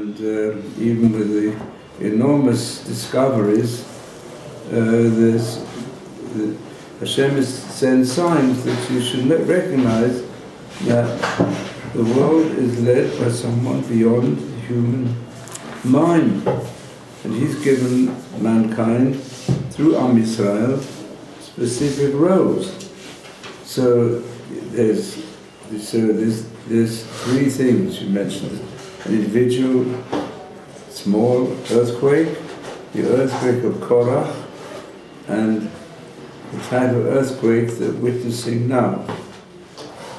And even with the enormous discoveries, Hashem is sending signs that you should recognize that the world is led by someone beyond the human mind. And He's given mankind, through Am Yisrael, specific roles. So there's three things you mentioned. An individual, small earthquake, the earthquake of Korach, and the type of earthquake that we're witnessing now.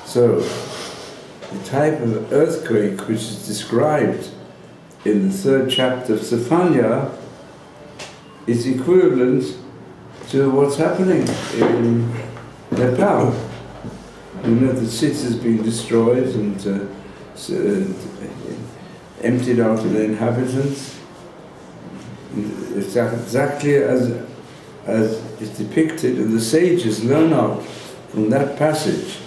So, the type of earthquake which is described in the 3rd chapter of Zephaniah is equivalent to what's happening in Nepal. You know, the city is being destroyed and emptied out of their inhabitants. It's exactly as is depicted, and the sages learn out from that passage,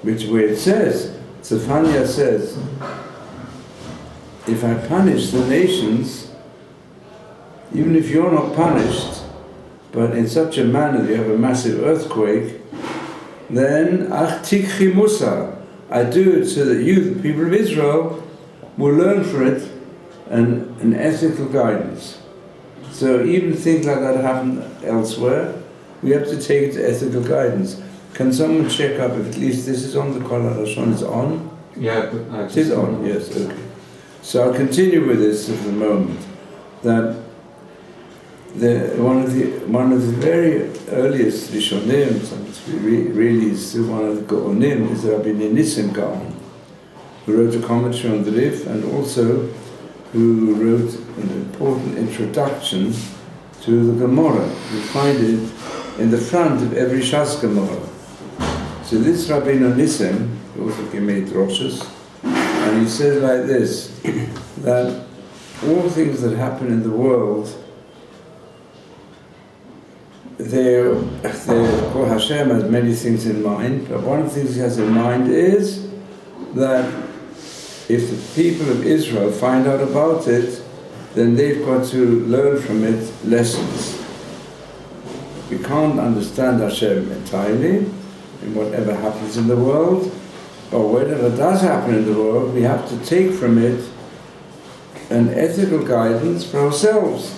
where it says, Zephaniah says, if I punish the nations, even if you're not punished, but in such a manner that you have a massive earthquake, then ach tikchi musa, I do it so that you, the people of Israel, will learn from it an ethical guidance. So even things like that happen elsewhere, we have to take it to ethical guidance. Can someone check up if at least this is on, the Kol HaLashon is on? Yeah, it is on, yes, okay. So I'll continue with this at the moment. That one of the very earliest Rishonim, really still one of the Gaonim, is Rabbi Nissim Gaon, who wrote a commentary on the Rif, and also who wrote an important introduction to the Gemara. You find it in the front of every Shas Gemara. So this Rabbi Nissim, who also made Roshes, and he says like this, that all things that happen in the world, Hashem has many things in mind, but one of the things He has in mind is that if the people of Israel find out about it, then they've got to learn from it lessons. We can't understand Hashem entirely in whatever happens in the world, but whatever does happen in the world, we have to take from it an ethical guidance for ourselves.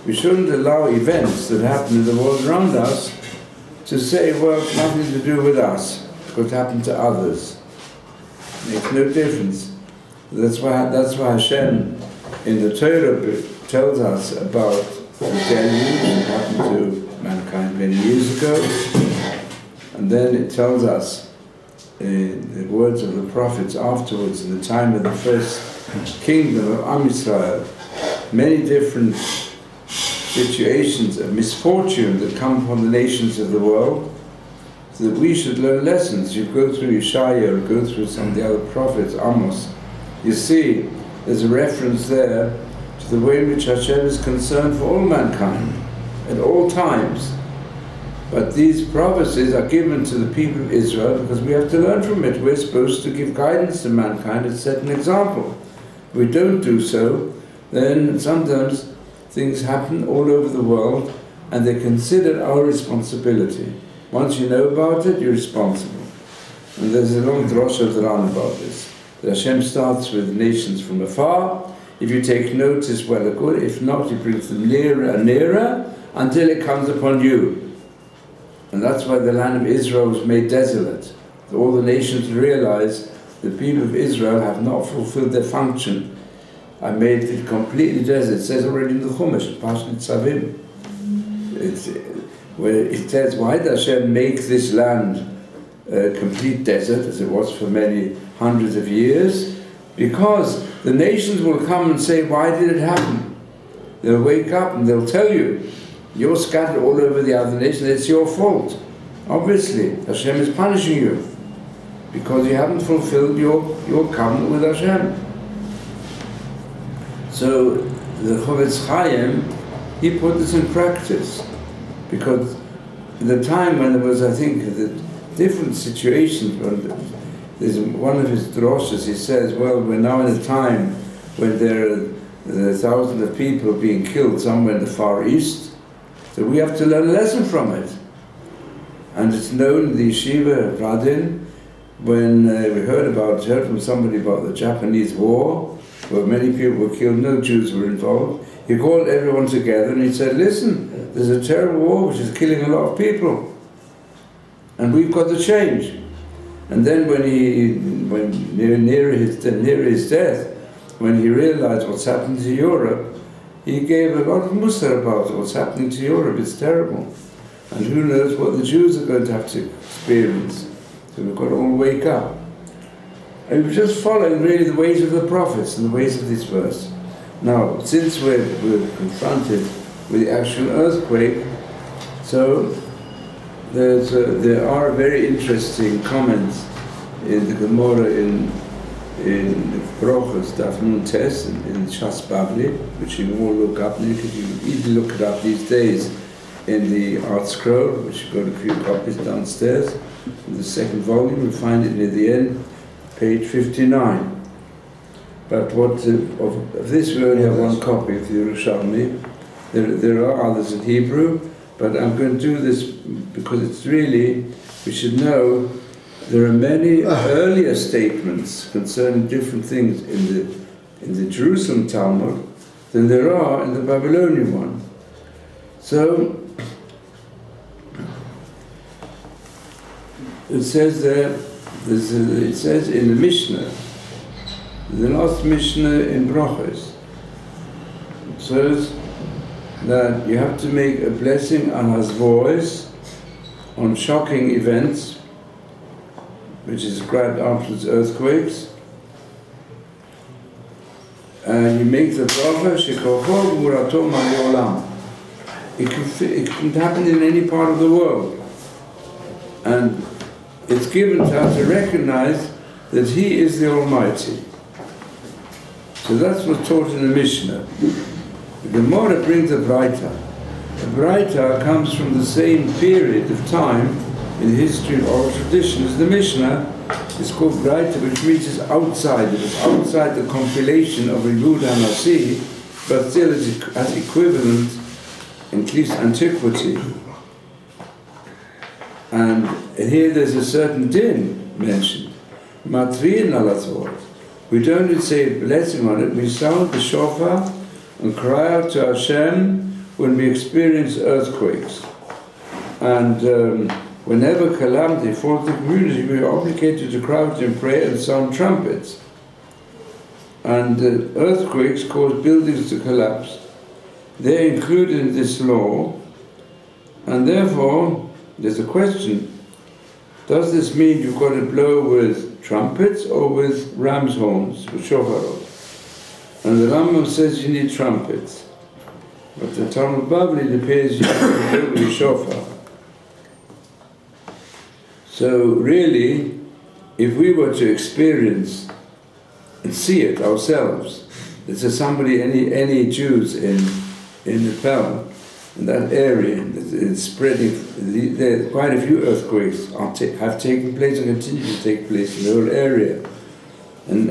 We shouldn't allow events that happen in the world around us to say, well, it's nothing to do with us, because it happened to others. It makes no difference. That's why Hashem in the Torah tells us about the deluge that happened to mankind many years ago, and then it tells us in the words of the prophets afterwards, in the time of the first kingdom of Am Yisrael, many different situations of misfortune that come upon the nations of the world, so that we should learn lessons. You go through Yeshaya or go through some of the other prophets, Amos, you see there's a reference there to the way in which Hashem is concerned for all mankind at all times. But these prophecies are given to the people of Israel because we have to learn from it. We're supposed to give guidance to mankind and set an example. If we don't do so, then sometimes things happen all over the world and they're considered our responsibility. Once you know about it, you're responsible. And there's a long Rosh of the Ran about this. That Hashem starts with nations from afar. If you take notice, well and good. If not, He brings them nearer and nearer until it comes upon you. And that's why the land of Israel was made desolate. So all the nations realize the people of Israel have not fulfilled their function. I made it completely desert. It says already in the Chumash, Pashat Tzavim. Where it says, why did Hashem make this land a complete desert, as it was for many hundreds of years? Because the nations will come and say, why did it happen? They'll wake up and they'll tell you, you're scattered all over the other nations, it's your fault. Obviously, Hashem is punishing you because you haven't fulfilled your covenant with Hashem. So the Horovitz Chaim, he put this in practice, because at the time when there was, I think, the different situations, there's one of his droshes, he says, well, we're now in a time when there are thousands of people being killed somewhere in the Far East. So we have to learn a lesson from it. And it's known in the Yeshiva of Radin, when we heard from somebody about the Japanese war, where many people were killed, no Jews were involved. He called everyone together and he said, listen, there's a terrible war which is killing a lot of people. And we've got to change. And then when near his death, when he realized what's happening to Europe, he gave a lot of mussar about what's happening to Europe. It's terrible. And who knows what the Jews are going to have to experience. So we've got to all wake up. And we're just following really the ways of the prophets and the ways of this verse. Now, since we're confronted with the actual earthquake, so there are very interesting comments in the Gemara in Boruch, Daf Nun Tes, in Shas Bavli, which you can all look up, and you can easily look it up these days in the Art Scroll, which you've got a few copies downstairs. In the second volume, you'll find it near the end, page 59. But of this we only have one copy of the Yerushalayim. There are others in Hebrew, but I'm going to do this because it's really, we should know there are many earlier statements concerning different things in the Jerusalem Talmud than there are in the Babylonian one. So it says there, it says in the Mishnah, the last Mishnah in Brachos, it says that you have to make a blessing on Hasvois on shocking events, which is described afterwards earthquakes, and you make the bracha shekocho murato ma'olam. It can happen in any part of the world, and it's given to us to recognize that He is the Almighty. So that's what's taught in the Mishnah. The Gemara brings a Braita. The Braita comes from the same period of time in the history of oral tradition as the Mishnah. It's called Braita, which means it's outside. It is outside the compilation of Ribud HaNasi, but still it has equivalent in at least antiquity. And here there's a certain din mentioned. Matrin al-Atzvot. We don't say a blessing on it, we sound the shofar and cry out to Hashem when we experience earthquakes. And whenever calamity falls the community, we are obligated to cry out in prayer and sound trumpets. And earthquakes cause buildings to collapse. They're included in this law, and therefore there's a question. Does this mean you've got to blow with trumpets or with ram's horns, with shofarot? And the Rambam says you need trumpets. But the Talmud Bavli appears you have to blow with shofar. So really, if we were to experience and see it ourselves, there's somebody, any Jews in Nepal, in that area, it's spreading. There quite a few earthquakes have taken place and continue to take place in the whole area. And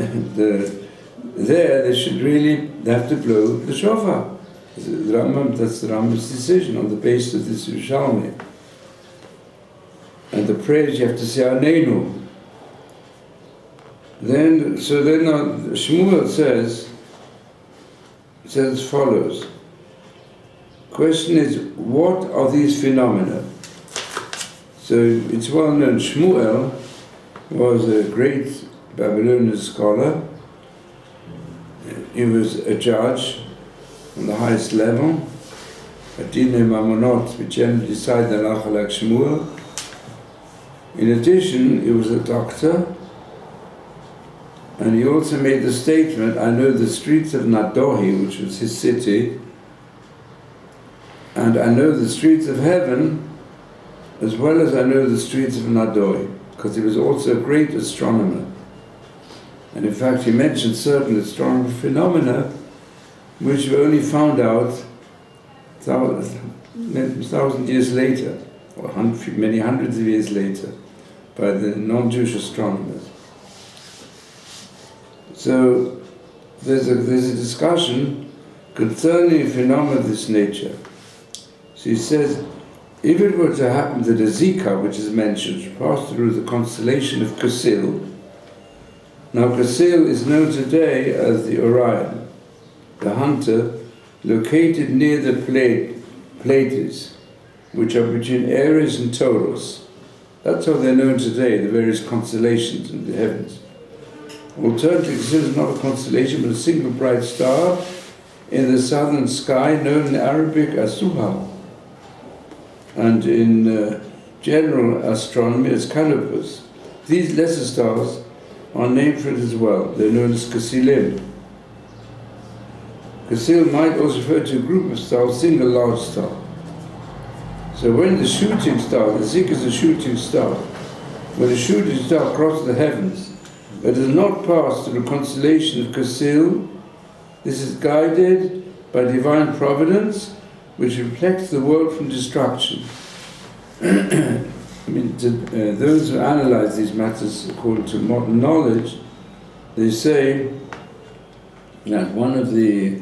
they should really have to blow the shofar. That's the Rambam's decision on the basis of this Yerushalayim. And the prayers you have to say Aneinu. Then Shmuel says as follows. Question is, what are these phenomena? So it's well known, Shmuel was a great Babylonian scholar. He was a judge on the highest level. Adine Mamonot, we generally decide the halacha like Shmuel. In addition, he was a doctor, and he also made the statement, I know the streets of Nadohi, which was his city, and I know the streets of heaven as well as I know the streets of Nadoi, because he was also a great astronomer. And in fact, he mentioned certain astronomical phenomena which were only found out 1,000 years later, or many hundreds of years later, by the non-Jewish astronomers. So there's a discussion concerning a phenomenon of this nature. So he says, if it were to happen that a Zika, which is mentioned, passed through the constellation of Casil. Now Casil is known today as the Orion, the hunter, located near the Pleiades, which are between Aries and Taurus. That's how they're known today, the various constellations in the heavens. Alternatively, Casil is not a constellation, but a single bright star in the southern sky, known in Arabic as Suha, and in general astronomy as Canopus. These lesser stars are named for it as well. They're known as Casilim. Casil might also refer to a group of stars, single large star. So when the shooting star, the Zik is a shooting star, when a shooting star crosses the heavens, but does not pass through the constellation of Casil, this is guided by divine providence, which protects the world from destruction. I mean, those who analyze these matters according to modern knowledge, they say that one of the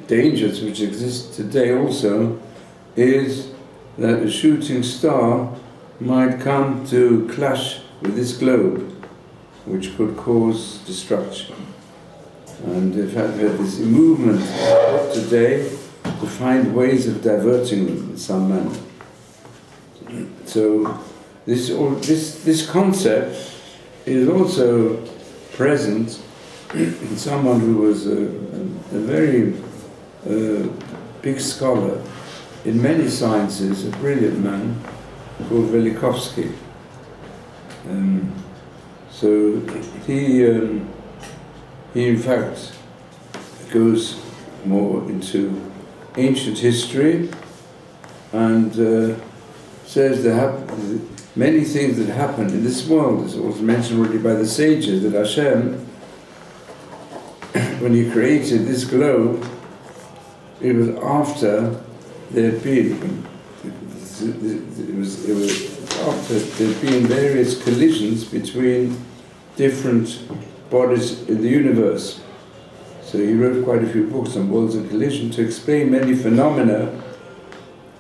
dangers which exist today also is that a shooting star might come to clash with this globe, which could cause destruction. And in fact, we have this movement today to find ways of diverting them in some manner. So this concept is also present in someone who was a very big scholar in many sciences, a brilliant man called Velikovsky. So he in fact goes more into ancient history and says there many things that happened in this world. This was mentioned already by the sages, that Hashem, when he created this globe, it was after there had been, it was after there had been various collisions between different bodies in the universe. So he wrote quite a few books on worlds of collision to explain many phenomena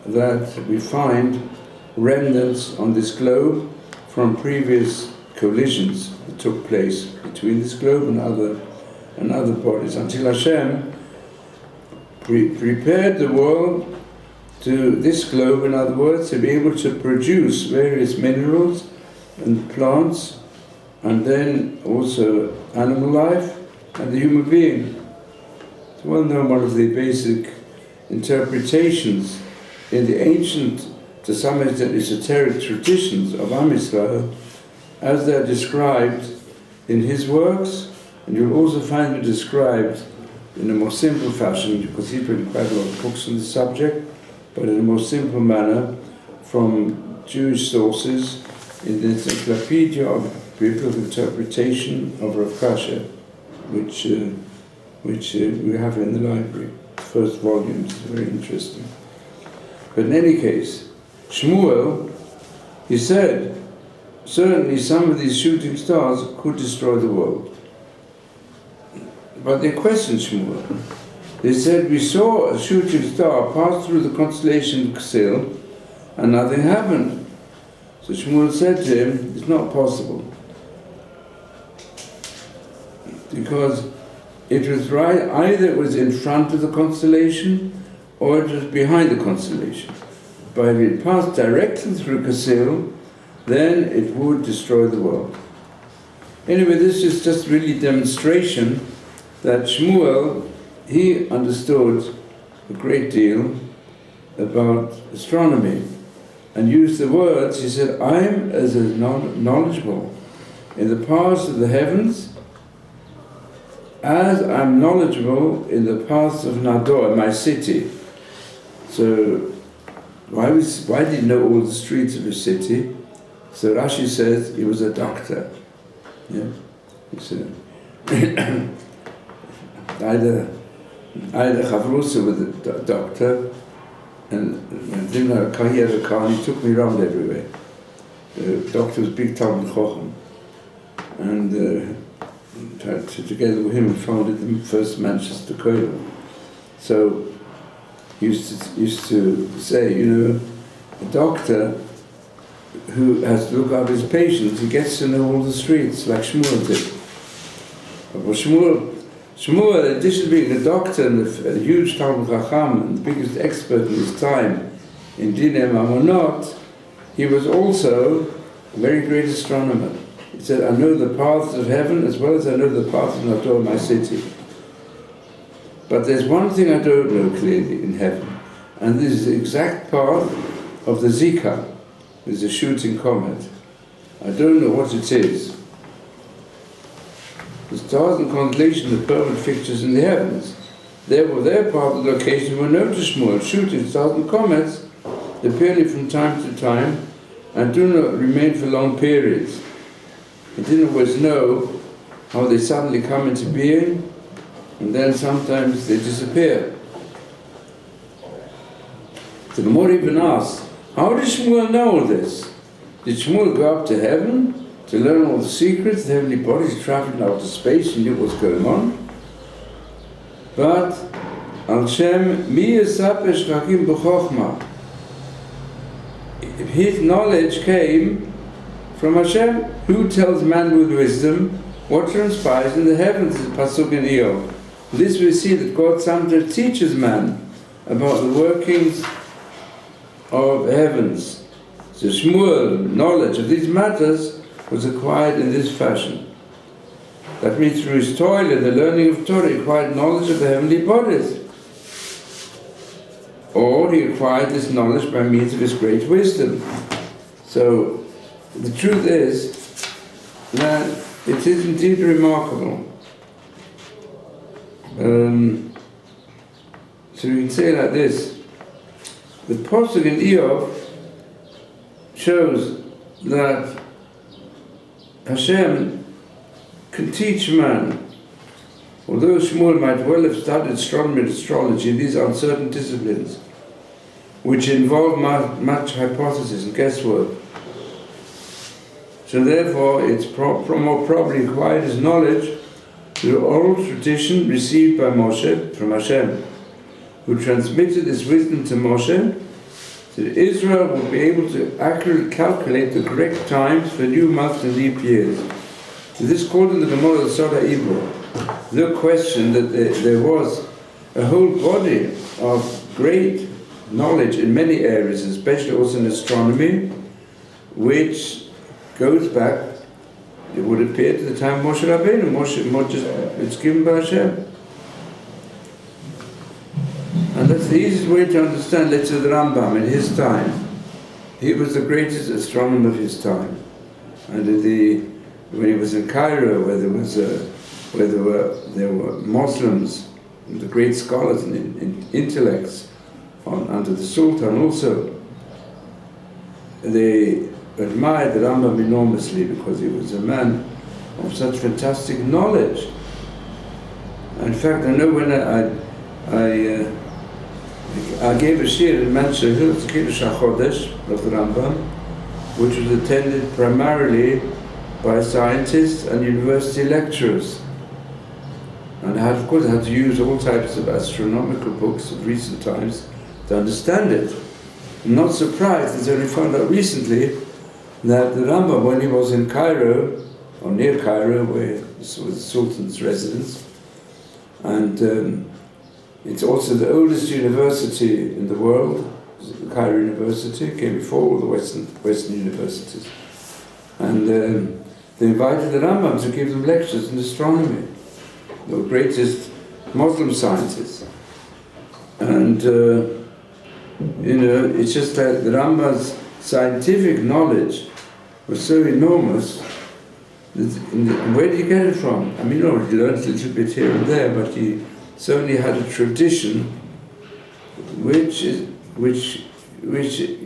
that we find remnants on this globe from previous collisions that took place between this globe and other bodies, until Hashem prepared the world to this globe, in other words, to be able to produce various minerals and plants, and then also animal life and the human being. It's well known, one of the basic interpretations in the ancient, to some extent esoteric traditions of Am Yisrael, as they're described in his works, and you'll also find it described in a more simple fashion, because he's written quite a lot of books on the subject, but in a more simple manner from Jewish sources in the Encyclopedia of Biblical Interpretation of Rav Kasher, which we have in the library. The first volume is very interesting. But in any case, Shmuel, he said, certainly some of these shooting stars could destroy the world. But they questioned Shmuel. They said, we saw a shooting star pass through the constellation Casil, and nothing happened. So Shmuel said to him, it's not possible. Because it was right, either it was in front of the constellation, or it was behind the constellation. But if it passed directly through Casil, then it would destroy the world. Anyway, this is just really demonstration that Shmuel, he understood a great deal about astronomy and used the words, he said, I'm as knowledgeable in the paths of the heavens as I'm knowledgeable in the paths of Nador, my city. So why did he know all the streets of his city? So Rashi says he was a doctor. Yeah, either Chavrusa with a doctor, and when he had a car, he took me around everywhere. The doctor was big Talmud Chochem, and together with him, founded the first Manchester Kollel. So he used to say, a doctor who has to look after his patients, he gets to know all the streets, like Shmuel did. Well, Shmuel, in addition to being a doctor and a huge Talmud Chacham and the biggest expert in his time in Dinei Mamonot, he was also a very great astronomer. He said, I know the paths of heaven as well as I know the paths of Nador, my city. But there's one thing I don't know clearly in heaven, and this is the exact path of the Zika, which is a shooting comet. I don't know what it is. The stars and constellations are permanent fixtures in the heavens. Therefore, their part of the location were known to Shmuel. Shooting stars and comets appear only from time to time and do not remain for long periods. He didn't always know how they suddenly come into being, and then sometimes they disappear. So the Gemara even asks, how did Shmuel know all this? Did Shmuel go up to heaven to learn all the secrets, the heavenly bodies traveling out to space and knew what was going on? But Al Shem mi yisaper shkakim b'chokhmah. His knowledge came from Hashem, who tells man with wisdom what transpires in the heavens, is Pasuk in Iyov. This we see that God sometimes teaches man about the workings of heavens. So Shmuel, knowledge of these matters was acquired in this fashion. That means through his Torah, the learning of Torah, he acquired knowledge of the heavenly bodies. Or he acquired this knowledge by means of his great wisdom. So the truth is that it is indeed remarkable. So we can say like this: the Pasuk in Iyov shows that Hashem can teach man. Although Shmuel might well have studied astronomy and astrology, these uncertain disciplines, which involve much hypothesis and guesswork. So therefore, it's more probably acquired his knowledge through oral tradition received by Moshe from Hashem, who transmitted this wisdom to Moshe, so that Israel will be able to accurately calculate the correct times for new months and leap years. So this is called in the Gemara the Soda Ibor. No question that there was a whole body of great knowledge in many areas, especially also in astronomy, which goes back, it would appear, to the time of Moshe Rabbeinu. It's given by Hashem. And that's the easiest way to understand, let's say, the Rambam in his time. He was the greatest astronomer of his time. And when he was in Cairo, where there were Muslims, the great scholars and intellects under the Sultan also, they admired the Rambam enormously because he was a man of such fantastic knowledge. In fact, I know when I gave a shir in Manchester Hills, Kiddush HaChodesh of the Rambam, which was attended primarily by scientists and university lecturers. And of course I had to use all types of astronomical books of recent times to understand it. I'm not surprised, as I only found out recently, that the Rambam, when he was in Cairo, or near Cairo, where this was the Sultan's residence, and it's also the oldest university in the world, the Cairo University, came before all the Western universities. And they invited the Rambam to give them lectures in astronomy, the greatest Muslim scientists. And it's just that the Rambam's scientific knowledge was so enormous. Where did he get it from? I mean, he learned a little bit here and there, but he certainly had a tradition which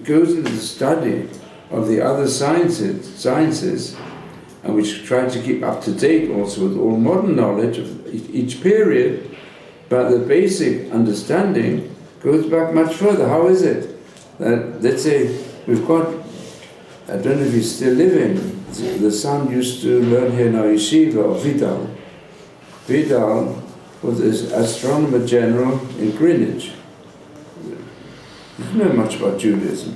goes into the study of the other sciences, and which try to keep up to date also with all modern knowledge of each period, but the basic understanding goes back much further. How is it that, let's say, we've got, I don't know if he's still living, the son used to learn here in our yeshiva, of Vidal. Vidal was an astronomer general in Greenwich. He didn't know much about Judaism.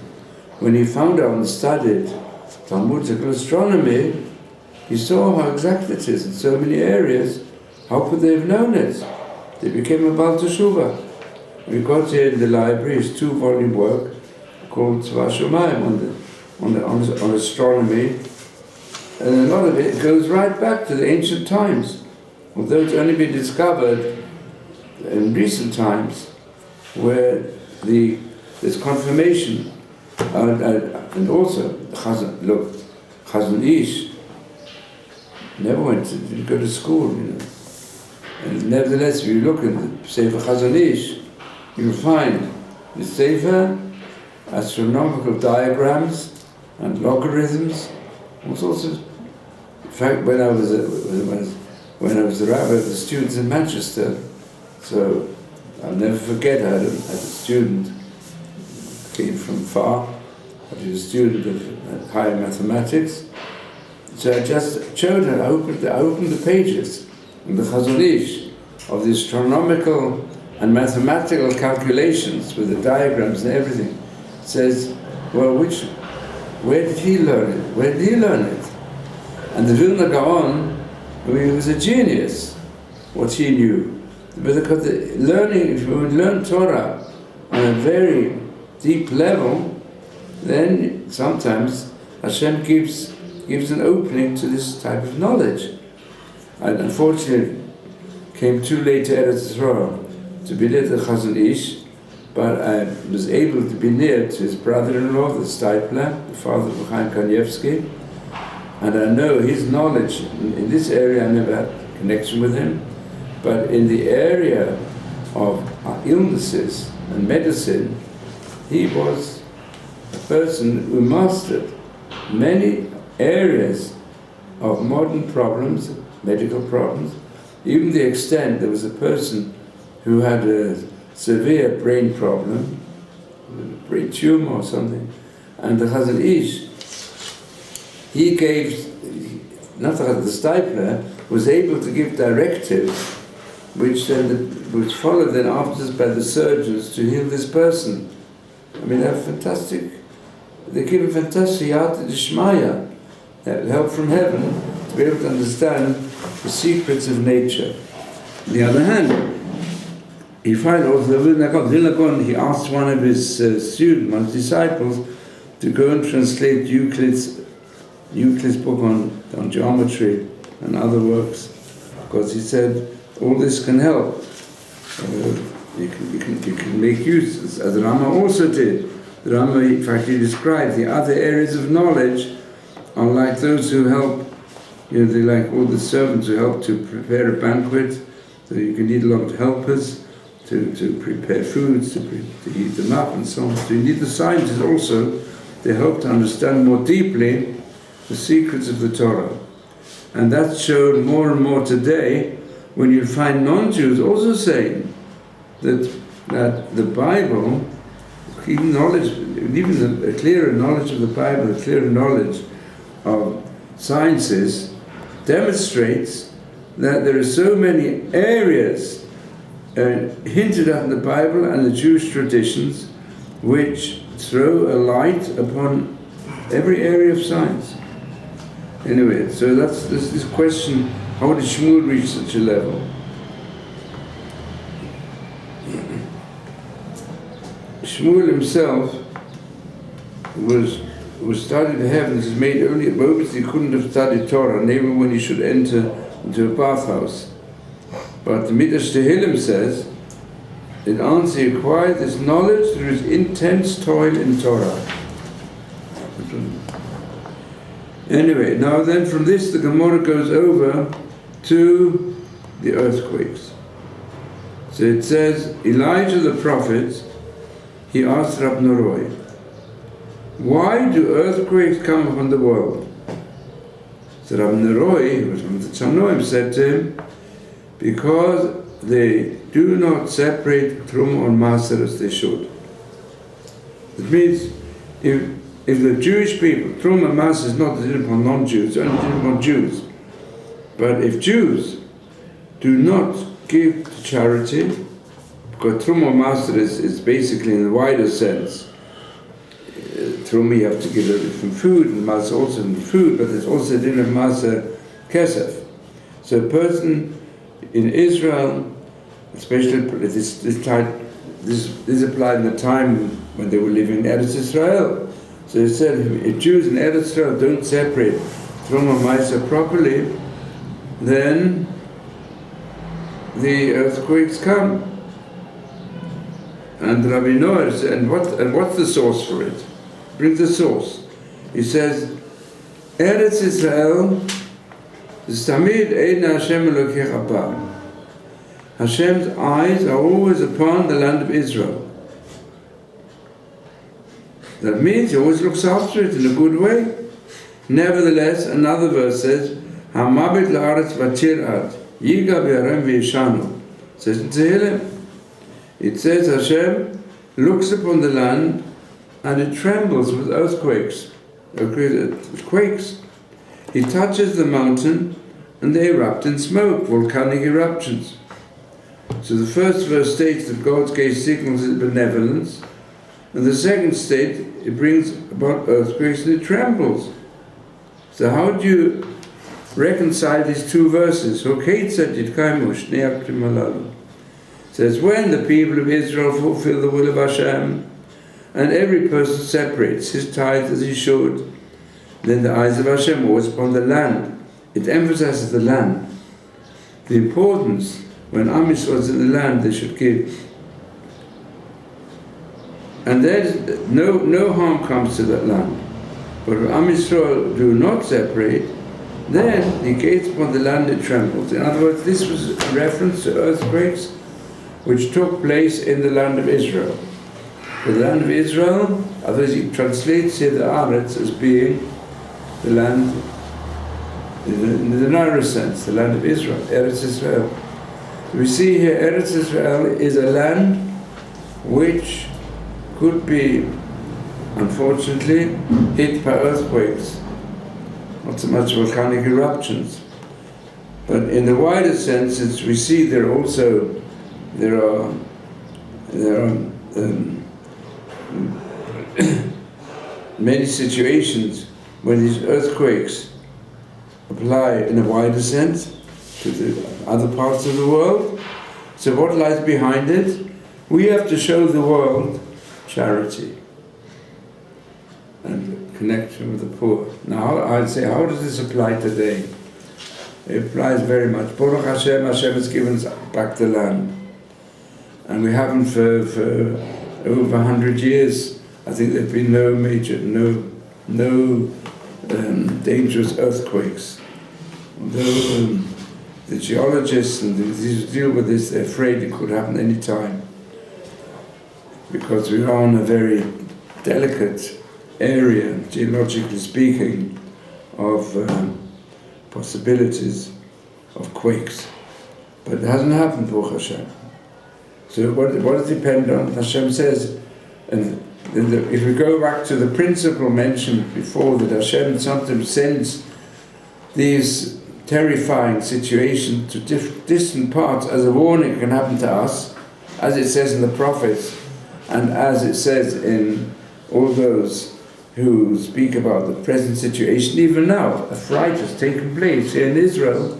When he found out and studied Talmudic astronomy, he saw how exact it is in so many areas. How could they have known it? They became a Baal Teshuvah. We got here in the library his 2-volume work called Dvar on astronomy, and a lot of it goes right back to the ancient times, although it's only been discovered in recent times, where there's confirmation, and also Chazon Ish never didn't go to school, And nevertheless, if you look at the Sefer Chazon Ish, you'll find the Sefer, astronomical diagrams and logarithms, all sorts of. In fact, when I was a rabbi of the students in Manchester, so I'll never forget, I had a student, came from far, but he was a student of higher mathematics. So I just showed her, I opened the pages in the Chazon Ish of the astronomical and mathematical calculations with the diagrams and everything. It says, well, where did he learn it? Where did he learn it? And the Vilna Gaon, he was a genius, what he knew. But because if you would learn Torah on a very deep level, then sometimes Hashem gives an opening to this type of knowledge. I unfortunately came too late to Eretz Yisrael to be near the Chazon Ish, but I was able to be near to his brother-in-law, the Stipler, the father of Chaim Kanievsky, and I know his knowledge in this area. I never had a connection with him, but in the area of illnesses and medicine, he was a person who mastered many areas of modern problems, medical problems, even the extent there was a person who had a severe brain problem, a brain tumor or something, and the Chazon Ish, he gave, not the Stipler, was able to give directives which was followed then afterwards by the surgeons to heal this person. I mean, they're fantastic. They give a fantastic Yad D'Shmaya, help from heaven, to be able to understand the secrets of nature. On the other hand, he finds also Vilna Gaon, he asked one of his students, one of his disciples, to go and translate Euclid's book on geometry and other works, because he said all this can help. You can make use, as the Rama also did. The Rama, in fact, he described the other areas of knowledge are like those who help, they're like all the servants who help to prepare a banquet, so you can need a lot of helpers to prepare foods, to heat them up and so on. So you need the scientists also to help to understand more deeply the secrets of the Torah. And that's shown more and more today when you find non-Jews also saying that the Bible, even a clearer knowledge of the Bible, a clearer knowledge of sciences, demonstrates that there are so many areas hinted at in the Bible and the Jewish traditions which throw a light upon every area of science. Anyway, so there's this question, how did Shmuel reach such a level? Shmuel himself was studied the heavens, is made only at moments he couldn't have studied Torah, never when he should enter into a bathhouse. But the Midrash Tehillim says, in answer he acquired this knowledge through his intense toil in Torah. Anyway, now then from this the Gemara goes over to the earthquakes. So it says, Elijah the prophet, he asked Rab Noroi, why do earthquakes come upon the world? So Rab Noroi, who was from the Tzanoim, said to him, because they do not separate Truma and Maser as they should. It means if if the Jewish people, Truma Mas is not the upon non-Jews, only upon Jews. But if Jews do not give to charity, because Truma Mas is basically in the wider sense, Truma you have to give it from food, and Mas also from food, but there's also din of Masa Kesef. So a person in Israel, especially this applied in the time when they were living in Eretz Israel. So it said, if Jews in Eretz Israel don't separate Truma Maisa properly, then the earthquakes come. And Rabbi Noah said, and what's the source for it? Bring the source. He says, Eretz Israel is Tamid Eina Hashem Elokech Apam. Hashem's eyes are always upon the land of Israel. That means he always looks after it in a good way. Nevertheless, another verse says, Hamabit la'aretz v'tir'at, yiga v'yarem v'yishanu. Says in Tehillim. It says Hashem looks upon the land and it trembles with earthquakes. It quakes. He touches the mountain and they erupt in smoke, volcanic eruptions. So the first verse states that God gave signals of benevolence, and the second state, it brings about earthquakes and it trembles. So how do you reconcile these two verses? Says, when the people of Israel fulfill the will of Hashem, and every person separates his tithe as he should, then the eyes of Hashem are always upon the land. It emphasizes the land. The importance, when Am Yisrael is in the land, they should give. And there's no harm comes to that land. But when Am Yisrael do not separate, then he gates upon the land, it trembles. In other words, this was a reference to earthquakes which took place in the land of Israel. The land of Israel, otherwise he translates here the Aretz as being the land, in the narrow sense, the land of Israel, Eretz Israel. We see here Eretz Israel is a land which could be, unfortunately, hit by earthquakes, not so much volcanic eruptions. But in the wider sense, as we see there are many situations when these earthquakes apply in a wider sense to the other parts of the world. So what lies behind it? We have to show the world charity and connection with the poor. Now I'd say, how does this apply today? It applies very much. Boruch Hashem, Hashem has given us back the land. And we haven't for over 100 years. I think there have been no dangerous earthquakes. Although the geologists and those who deal with this, they're afraid it could happen any time. Because we are in a very delicate area, geologically speaking, of possibilities of quakes. But it hasn't happened, Baruch Hashem. So what does it depend on? Hashem says, and if we go back to the principle mentioned before, that Hashem sometimes sends these terrifying situations to distant parts as a warning, it can happen to us, as it says in the prophets, and as it says in all those who speak about the present situation. Even now, a fright has taken place here in Israel.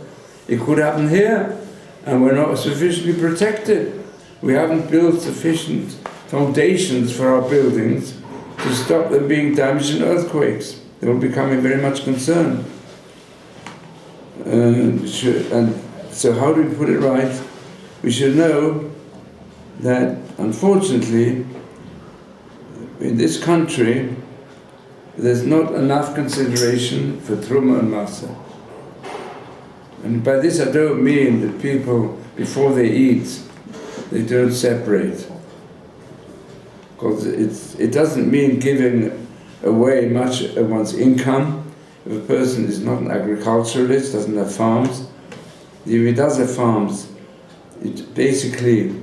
It could happen here, and we're not sufficiently protected. We haven't built sufficient foundations for our buildings to stop them being damaged in earthquakes. They will be becoming very much concerned. And so how do we put it right? We should know that, unfortunately, in this country, there's not enough consideration for Truma and Masa. And by this I don't mean that people, before they eat, they don't separate. Because it doesn't mean giving away much of one's income. If a person is not an agriculturalist, doesn't have farms, if he does have farms, basically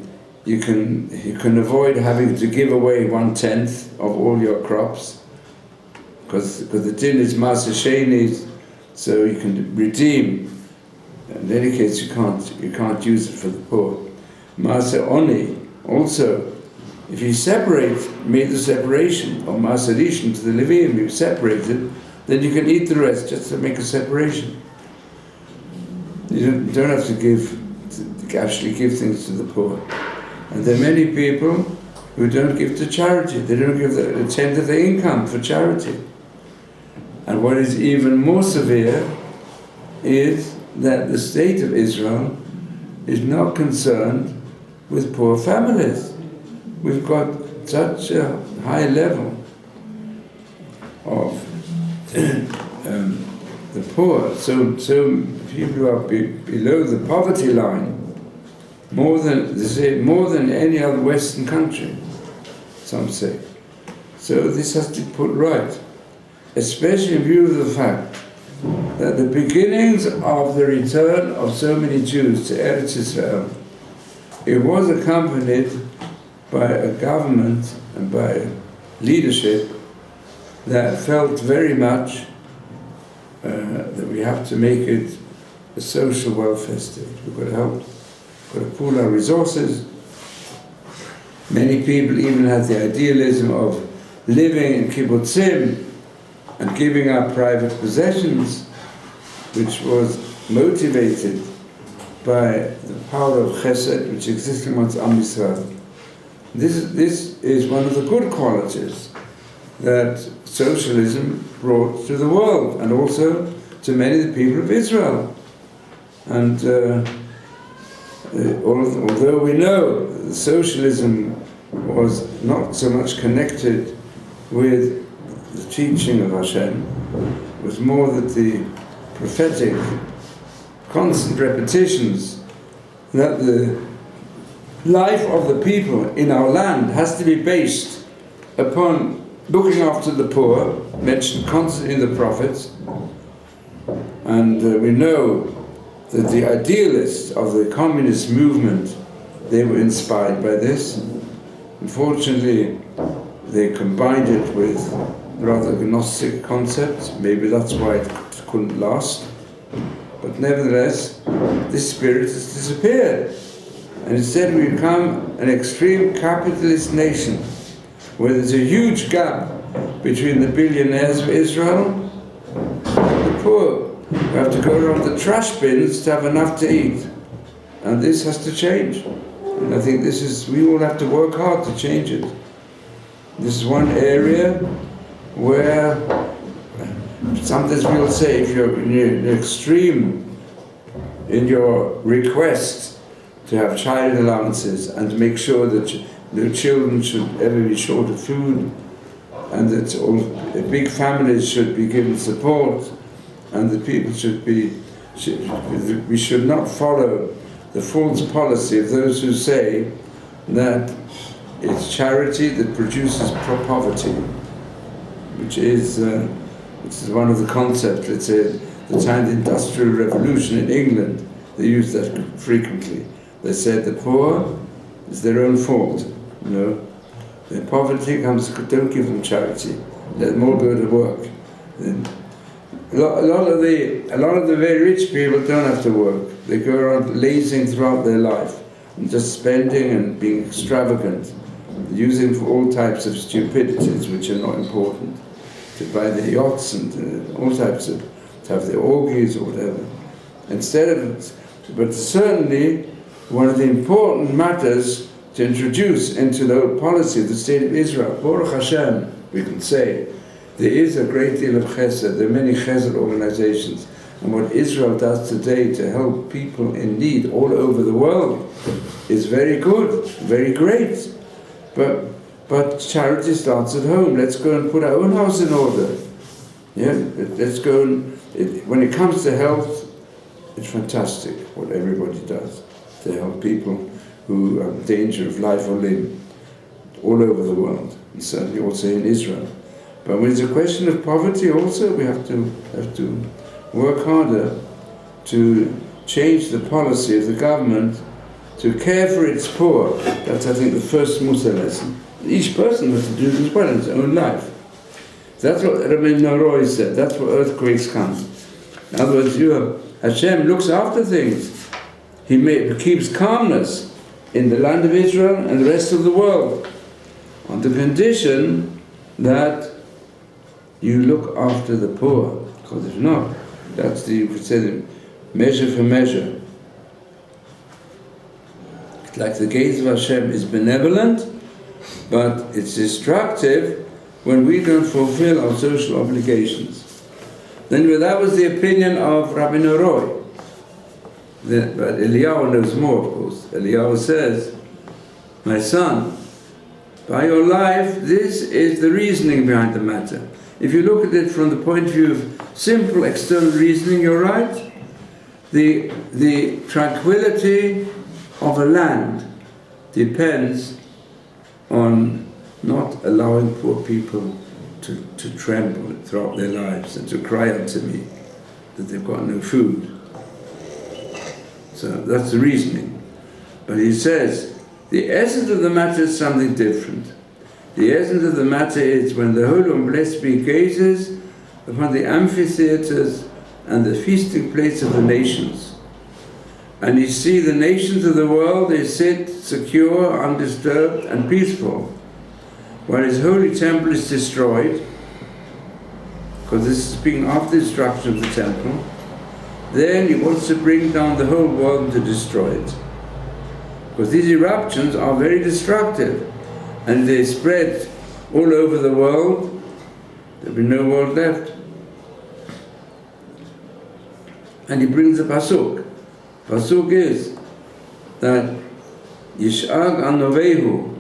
you can avoid having to give away 1/10 of all your crops. because the din is Maaseh Sheni, so you can redeem. In any case, you can't use it for the poor. Maaseh Oni, also, if you made the separation, or Maaseh Rishon to the Leviim, you separate it, then you can eat the rest, just to make a separation. You don't have to actually give things to the poor. And there are many people who don't give to charity. They don't give a tenth of their income for charity. And what is even more severe is that the state of Israel is not concerned with poor families. We've got such a high level of the poor, so people who are below the poverty line, more than any other Western country, some say. So this has to be put right, especially in view of the fact that the beginnings of the return of so many Jews to Eretz Israel, it was accompanied by a government and by leadership that felt very much that we have to make it a social welfare state. We've got to help, we've got to pool our resources. Many people even had the idealism of living in kibbutzim and giving up private possessions, which was motivated by the power of chesed which exists amongst Am Yisrael. This is one of the good qualities that socialism brought to the world, and also to many of the people of Israel. And although we know that socialism was not so much connected with the teaching of Hashem, it was more that the prophetic, constant repetitions that the life of the people in our land has to be based upon looking after the poor, mentioned constantly in the prophets. And we know that the idealists of the communist movement, they were inspired by this. Unfortunately, they combined it with rather Gnostic concepts. Maybe that's why it couldn't last. But nevertheless, this spirit has disappeared. And instead we become an extreme capitalist nation, where there's a huge gap between the billionaires of Israel and the poor, who have to go around the trash bins to have enough to eat. And this has to change. And I think we all have to work hard to change it. This is one area where sometimes we'll say, if you're in the extreme in your request to have child allowances and to make sure that the children should ever be short of food, and that all big families should be given support, and the people we should not follow the false policy of those who say that it's charity that produces poverty, which is one of the concepts. Let's say the time of the Industrial Revolution in England, they used that frequently. They said the poor is their own fault. You know, when poverty comes, don't give them charity. Let them all go to work. And a lot of the very rich people don't have to work. They go around lazing throughout their life and just spending and being extravagant, using for all types of stupidities which are not important, to buy their yachts and all types of, to have their orgies or whatever. But certainly one of the important matters to introduce into the whole policy of the state of Israel, Boruch Hashem, we can say, there is a great deal of chesed. There are many chesed organizations. And what Israel does today to help people in need all over the world is very good, very great. But charity starts at home. Let's go and put our own house in order. Yeah, let's go and, when it comes to health, it's fantastic what everybody does to help people who are in danger of life or limb all over the world, and certainly also in Israel. But when it's a question of poverty also, we have to work harder to change the policy of the government to care for its poor. That's, I think, the first Musa lesson. Each person has to do this well in his own life. That's what Rabbi Noroi said. That's where earthquakes come. In other words, Hashem looks after things. He keeps calmness in the land of Israel and the rest of the world, on the condition that you look after the poor. Because if not, that's you could say, measure for measure. Like the gaze of Hashem is benevolent, but it's destructive when we don't fulfill our social obligations. Then that was the opinion of Rabbi Noroi. But Eliyahu knows more, of course. Eliyahu says, my son, by your life, this is the reasoning behind the matter. If you look at it from the point of view of simple external reasoning, you're right. The tranquility of a land depends on not allowing poor people to tremble throughout their lives and to cry unto me that they've got no food. So that's the reasoning. But he says, the essence of the matter is something different. The essence of the matter is when the Holy One, blessed be, gazes upon the amphitheaters and the feasting place of the nations. And you see the nations of the world, they sit secure, undisturbed and peaceful, while his holy temple is destroyed, because this is speaking after the destruction of the temple. Then he wants to bring down the whole world and to destroy it. Because these eruptions are very destructive, and they spread all over the world, there'll be no world left. And he brings a pasuk. Pasuk is that Yishag Anovehu,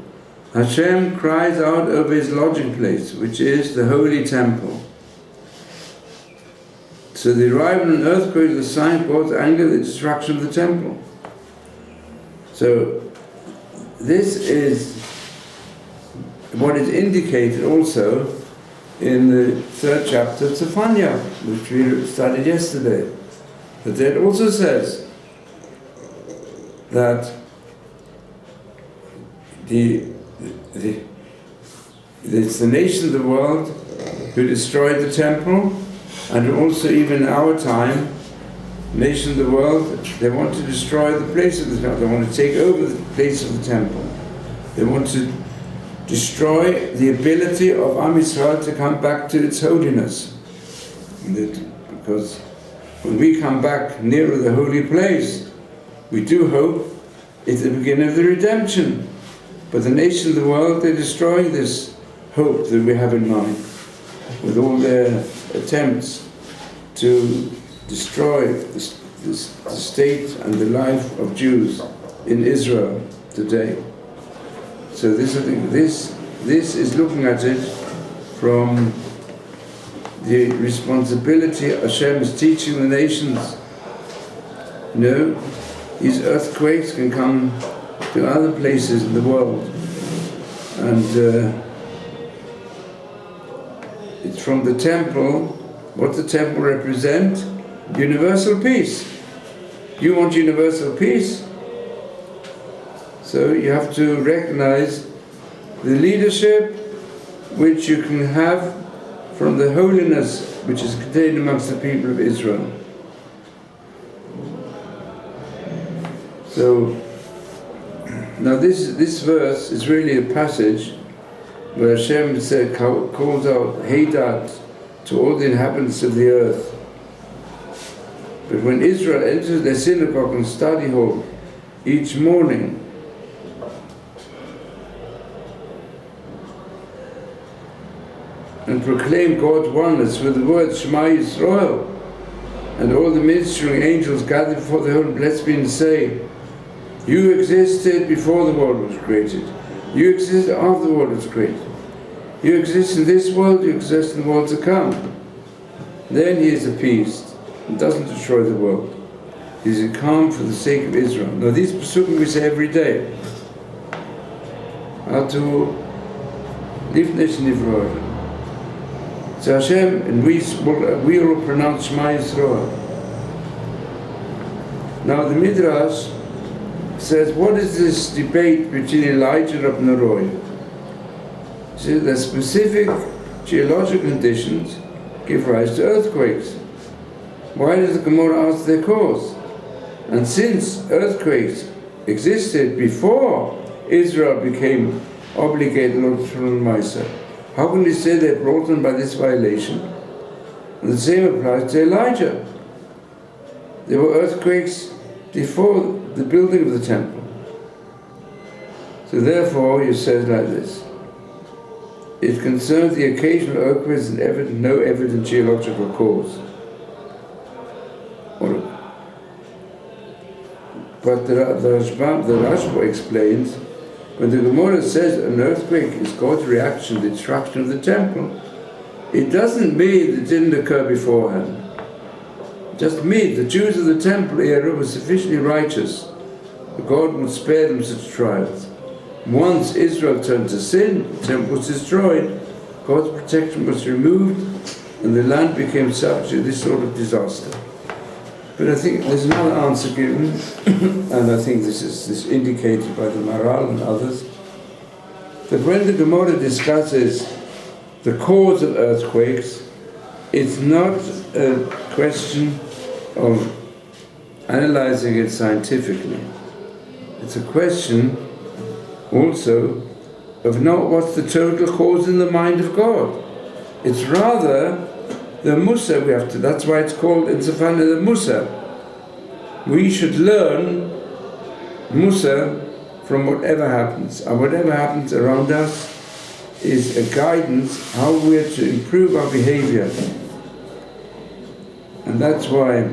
Hashem cries out over his lodging place, which is the holy temple. So the arrival of an earthquake is a sign of God's anger, the destruction of the temple. So this is what is indicated also in the 3rd chapter of Zephaniah, which we studied yesterday. But that also says that it's the nations of the world who destroyed the temple, and also even in our time, nations of the world, they want to destroy the place of the temple. They want to take over the place of the temple. They want to destroy the ability of Am Yisrael to come back to its holiness. Because when we come back nearer the holy place, we do hope it's the beginning of the redemption. But the nations of the world, they're destroying this hope that we have in mind, with all their attempts to destroy the state and the life of Jews in Israel today. So this is looking at it from the responsibility Hashem is teaching the nations. You know, these earthquakes can come to other places in the world, and it's from the temple. What the temple represents? Universal peace. You want universal peace? So you have to recognize the leadership which you can have from the holiness which is contained amongst the people of Israel. So now this verse is really a passage where Hashem calls out Heidat to all the inhabitants of the earth. But when Israel enters their synagogue and study hall each morning, and proclaim God's oneness with the words Shema Yisrael, and all the ministering angels gather before the Holy Blessed be and say, you existed before the world was created. You existed after the world was created. You exist in this world, you exist in the world to come. Then he is appeased and doesn't destroy the world. He is calm for the sake of Israel. Now these pasukim we say every day. How to live nation Nivroah. So Hashem, and we will pronounce Shema Yisrael. Now the Midrash says, what is this debate between Elijah and Rabbi Noroi? So the specific geological conditions give rise to earthquakes. Why does the Gemara ask their cause? And since earthquakes existed before Israel became obligated to Ma'aseh, how can we say they're brought on by this violation? And the same applies to Elijah. There were earthquakes before the building of the temple. So therefore, he says like this: it concerns the occasional earthquakes and no evident geological cause. But the Rashba explains, when the Gemara says an earthquake is God's reaction to the destruction of the temple, it doesn't mean that it didn't occur beforehand. It just means the Jews of the temple era were sufficiently righteous that God would spare them such trials. Once Israel turned to sin, the temple was destroyed, God's protection was removed, and the land became subject to this sort of disaster. But I think there's another answer given, and I think this is indicated by the Maral and others, that when the Gemara discusses the cause of earthquakes, it's not a question of analyzing it scientifically. It's a question also of not what's the total cause in the mind of God. It's rather the Musa we have to, that's why it's called in Safana the Musa. We should learn Musa from whatever happens, and whatever happens around us is a guidance how we're to improve our behavior. And that's why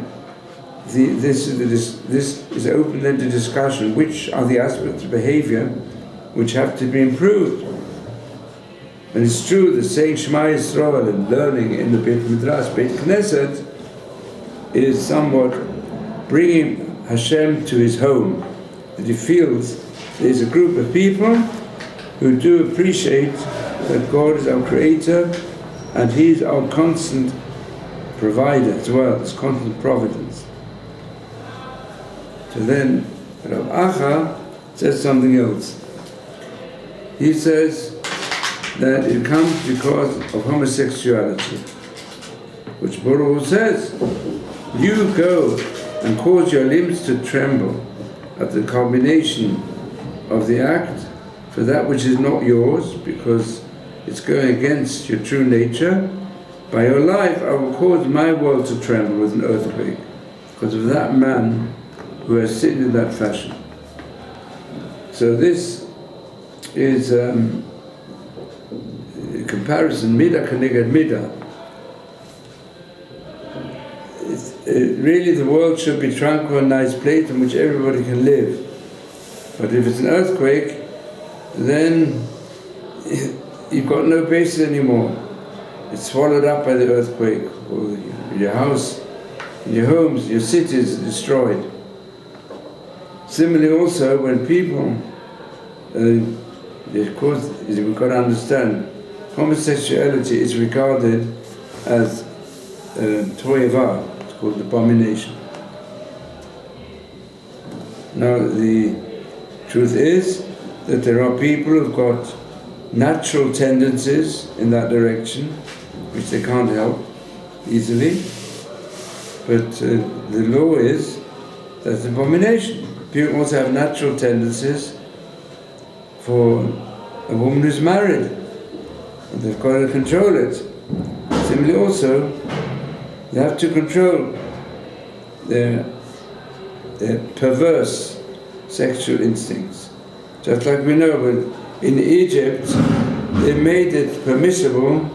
this is open-ended discussion. Which are the aspects of behavior which have to be improved? And it's true that saying Shema Yisrael and learning in the Beit Midrash, Beit Knesset, is somewhat bringing Hashem to his home. That he feels there's a group of people who do appreciate that God is our creator and he's our constant provider as well, his constant providence. So then Rav Acha says something else. He says that it comes because of homosexuality, which Boruch says, you go and cause your limbs to tremble at the culmination of the act for that which is not yours, because it's going against your true nature. By your life I will cause my world to tremble with an earthquake because of that man who has sinned in that fashion. So this is a comparison, midah keneged midah. Really the world should be tranquil and nice place in which everybody can live. But if it's an earthquake, then you've got no basis anymore. It's swallowed up by the earthquake, or your house, your homes, your cities are destroyed. Similarly also, when people, of course, we've got to understand, homosexuality is regarded as toeva, it's called abomination. Now the truth is that there are people who've got natural tendencies in that direction, which they can't help easily, but the law is that's an abomination. People also have natural tendencies for a woman who's married, and they've got to control it. Similarly also, they have to control their perverse sexual instincts. Just like we know, in Egypt, they made it permissible,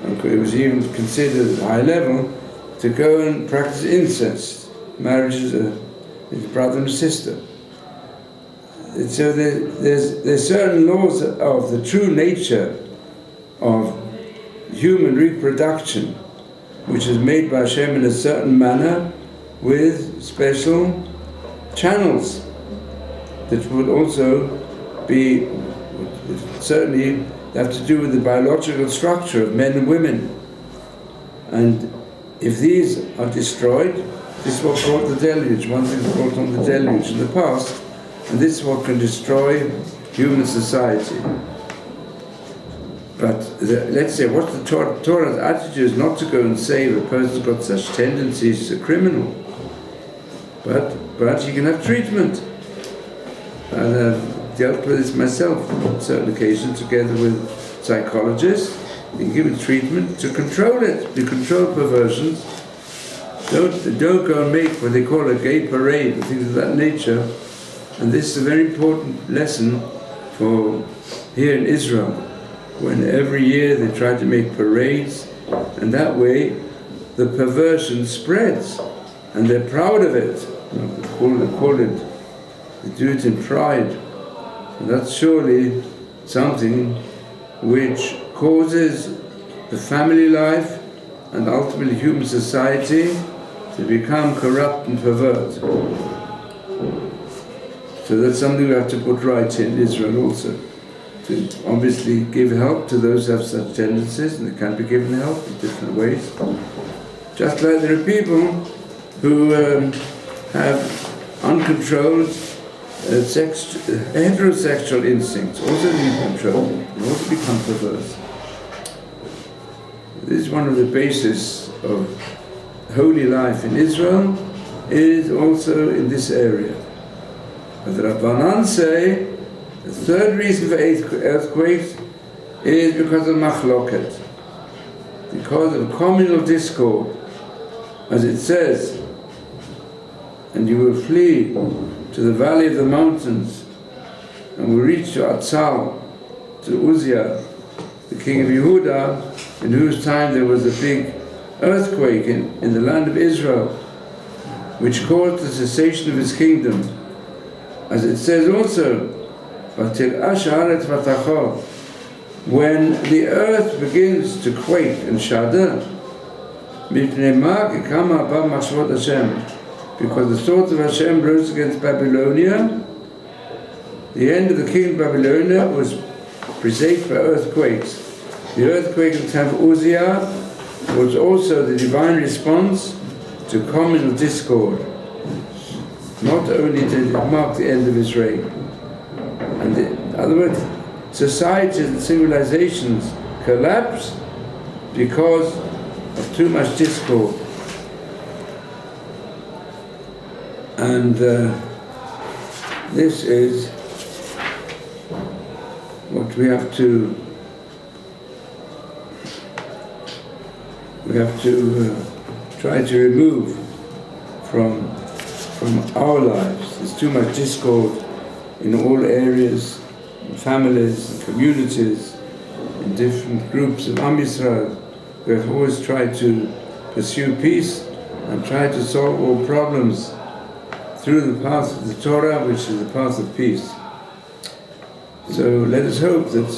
it was even considered at a high level, to go and practice incest, marriages with brother and sister. And so there's certain laws of the true nature of human reproduction, which is made by Hashem in a certain manner with special channels that would also be, certainly have to do with the biological structure of men and women. And if these are destroyed, this is what brought the deluge. One thing brought on the deluge in the past, and this is what can destroy human society. But let's say, what's the Torah's attitude is not to go and say if a person's got such tendencies, he's a criminal. But he can have treatment. And I've dealt with this myself on certain occasions together with psychologists. You can give it treatment to control it, to control perversions. Don't go and make what they call a gay parade and things of that nature. And this is a very important lesson for here in Israel, when every year they try to make parades, and that way the perversion spreads, and they're proud of it. They do it in pride. And that's surely something which causes the family life and ultimately human society to become corrupt and pervert. So that's something we have to put right in Israel also. To obviously give help to those who have such tendencies, and they can be given help in different ways. Just like there are people who have uncontrolled heterosexual instincts, also need control, and also become perverse. This is one of the bases of holy life in Israel, is also in this area. But the Rabbanan say, the third reason for earthquakes is because of machloket, because of communal discord. As it says, and you will flee to the valley of the mountains, and will reach to Atzal, to Uzziah, the king of Yehuda, in whose time there was a big earthquake in the land of Israel, which caused the cessation of his kingdom. As it says also, when the earth begins to quake and shudder, because the thoughts of Hashem rose against Babylonia, the end of the king of Babylonia was presaged by earthquakes. The earthquake in the time of Uzziah was also the divine response to communal discord. Not only did it mark the end of his reign, and in other words, societies and civilizations collapse because of too much discord. And this is what we have to try to remove from our lives. There's too much discord in all areas, in families, in communities, in different groups of Am Yisrael. We have always tried to pursue peace and try to solve all problems through the path of the Torah, which is the path of peace. So let us hope that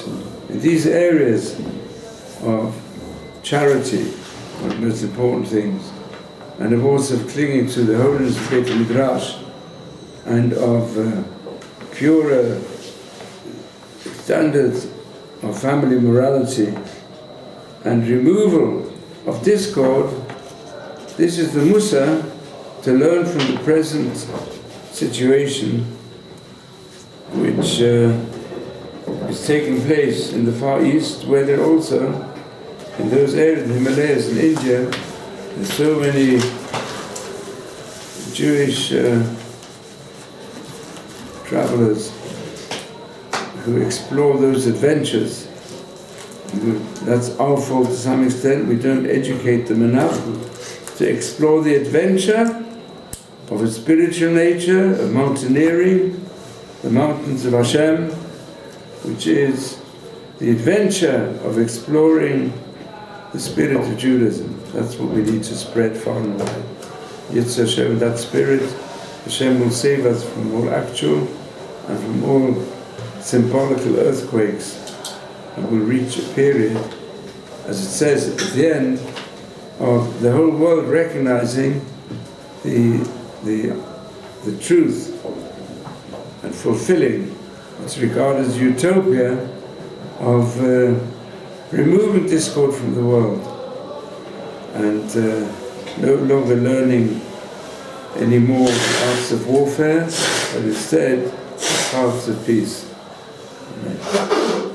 in these areas of charity, one of the most important things, and of also clinging to the holiness of Beit Midrash, and of purer standards of family morality, and removal of discord, this is the Musa to learn from the present situation which is taking place in the Far East, where there also, in those areas, the Himalayas in India, there's so many Jewish travelers who explore those adventures. That's our fault to some extent. We don't educate them enough to explore the adventure of a spiritual nature, of mountaineering, the mountains of Hashem, which is the adventure of exploring the spirit of Judaism. That's what we need to spread far and wide. Yetzer Hashem, that spirit, Hashem will save us from all actual and from all symbolical earthquakes, and will reach a period, as it says at the end, of the whole world recognizing the truth and fulfilling what's regarded as utopia of removing discord from the world, and no longer learning any more the arts of warfare, but instead the paths of peace. Amen.